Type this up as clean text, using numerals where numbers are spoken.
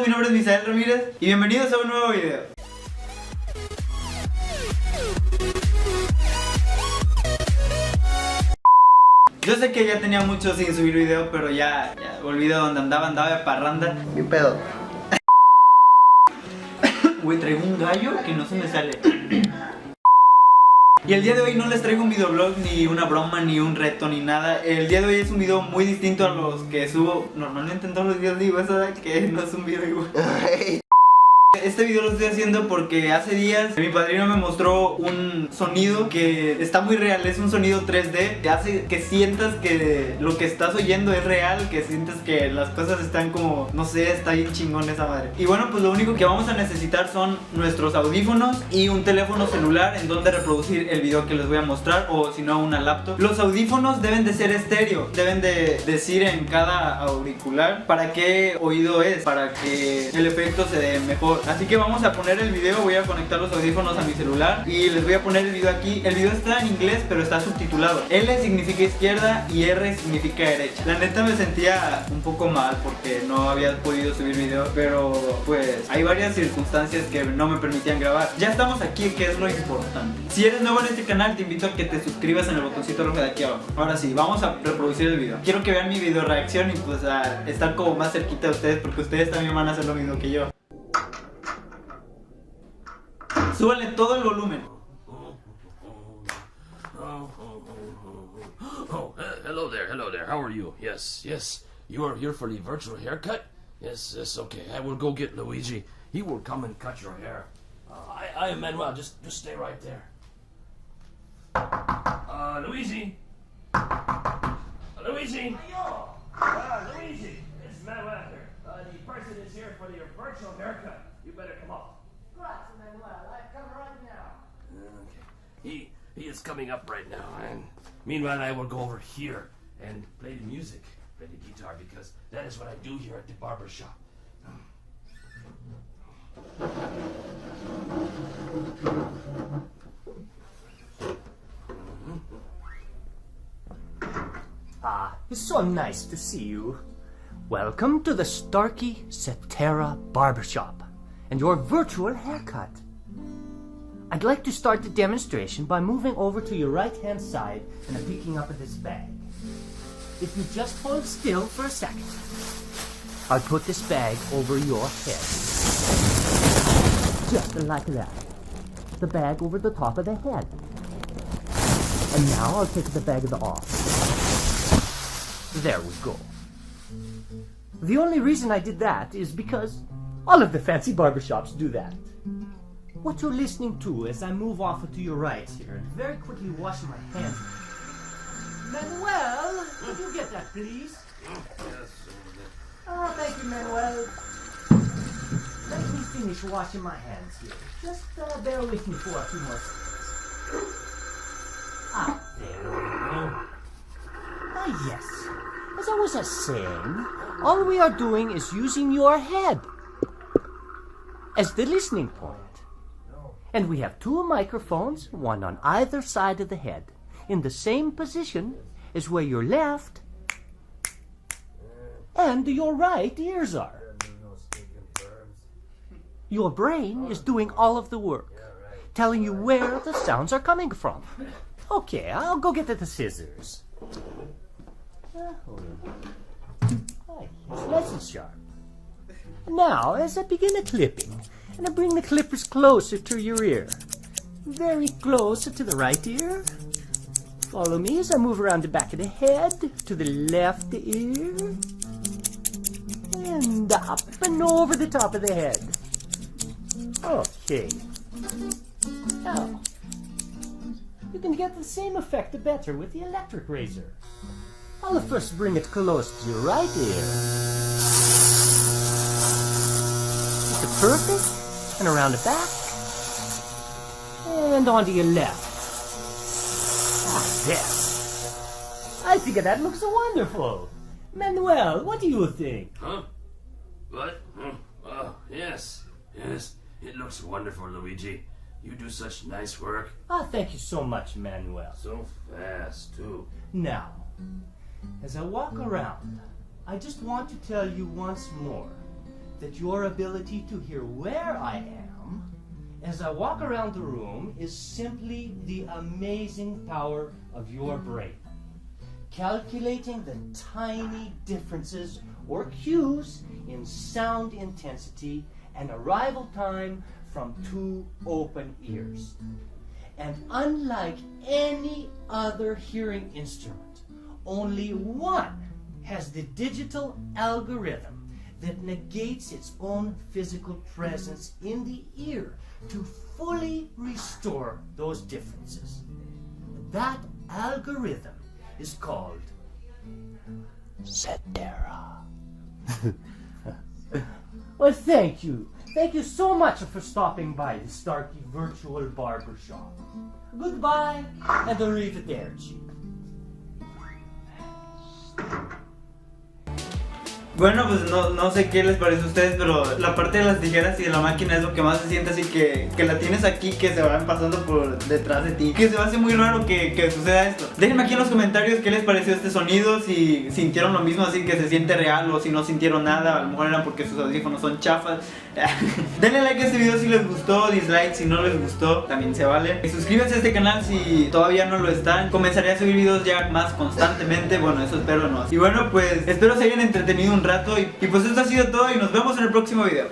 mi nombre es Misael Ramírez y bienvenidos a un nuevo video. Yo sé que ya tenía mucho sin subir video, pero ya olvidé dónde andaba de parranda. ¿Qué pedo? Güey, traigo un gallo que no se me sale. Y el día de hoy no les traigo un videoblog, ni una broma, ni un reto, ni nada. El día de hoy es un video muy distinto a los que subo normalmente en todos los videos. Digo, eso que no es un video igual. Este video lo estoy haciendo porque hace días mi padrino me mostró un sonido que está muy real. Es un sonido 3D que hace que sientas que lo que estás oyendo es real, que sientas que las cosas están como, no sé, está bien chingón esa madre. Y bueno, pues lo único que vamos a necesitar son nuestros audífonos y un teléfono celular en donde reproducir el video que les voy a mostrar, o si no una laptop. Los audífonos deben de ser estéreo, deben de decir en cada auricular para qué oído es, para que el efecto se dé mejor. Así que vamos a poner el video, voy a conectar los audífonos a mi celular y les voy a poner el video aquí. El video está en inglés pero está subtitulado. L significa izquierda y R significa derecha. La neta me sentía un poco mal porque no había podido subir video, pero pues hay varias circunstancias que no me permitían grabar. Ya estamos aquí, que es lo importante. Si eres nuevo en este canal, te invito a que te suscribas en el botoncito rojo de aquí abajo. Ahora sí, vamos a reproducir el video. Quiero que vean mi video reacción y pues a estar como más cerquita de ustedes, porque ustedes también van a hacer lo mismo que yo. Súbanle todo el volumen. Oh, hello there, how are you? Yes, you are here for the virtual haircut? Yes, okay, I will go get Luigi. He will come and cut your hair. I am Manuel, just stay right there. Luigi? Luigi? Luigi, it's Manuel here. The person is here for your virtual haircut. You better come up. Okay. He is coming up right now, and meanwhile I will go over here and play the music, play the guitar, because that is what I do here at the barber shop. It's so nice to see you. Welcome to the Starkey Cetera Barbershop and your virtual haircut. I'd like to start the demonstration by moving over to your right-hand side and picking up this bag. If you just hold still for a second, I'll put this bag over your head. Just like that. The bag over the top of the head. And now I'll take the bag off. There we go. The only reason I did that is because all of the fancy barbershops do that. What you're listening to as I move off to your right here and very quickly wash my hands. Manuel, could you get that, please? Yes. Oh, thank you, Manuel. Let me finish washing my hands here. Just bear with me for a few more seconds. There we go. Yes. As I was saying, all we are doing is using your head as the listening point. And we have two microphones, one on either side of the head, in the same position as where your left and your right ears are. Your brain is doing all of the work, telling you where the sounds are coming from. Okay, I'll go get the scissors. It's nice and sharp. Now, as I begin the clipping, and I bring the clippers closer to your ear. Very close to the right ear. Follow me as I move around the back of the head to the left ear. And up and over the top of the head. Okay. Now, you can get the same effect better with the electric razor. I'll first bring it close to your right ear. It's perfect. And around the back, and onto your left. There. I think that looks wonderful. Manuel, what do you think? Huh? What? Oh, yes, it looks wonderful, Luigi. You do such nice work. Thank you so much, Manuel. So fast, too. Now, as I walk around, I just want to tell you once more that your ability to hear where I am as I walk around the room is simply the amazing power of your brain. Calculating the tiny differences or cues in sound intensity and arrival time from two open ears. And unlike any other hearing instrument, only one has the digital algorithm that negates its own physical presence in the ear to fully restore those differences. That algorithm is called Cetera. Well, thank you. Thank you so much for stopping by the Starkey Virtual Barbershop. Goodbye and arrivederci. Bueno, pues no sé qué les parece a ustedes, pero la parte de las tijeras y de la máquina es lo que más se siente así que la tienes aquí, que se van pasando por detrás de ti. Que se me hace muy raro que suceda esto. Déjenme aquí en los comentarios qué les pareció este sonido, si sintieron lo mismo, así que se siente real o si no sintieron nada. A lo mejor eran porque sus audífonos son chafas. Denle like a este video si les gustó, dislike si no les gustó, también se vale. Y suscríbanse a este canal si todavía no lo están. Comenzaré a subir videos ya más constantemente, bueno, eso espero no. Y bueno, pues espero se hayan entretenido un rato y pues esto ha sido todo y nos vemos en el próximo video.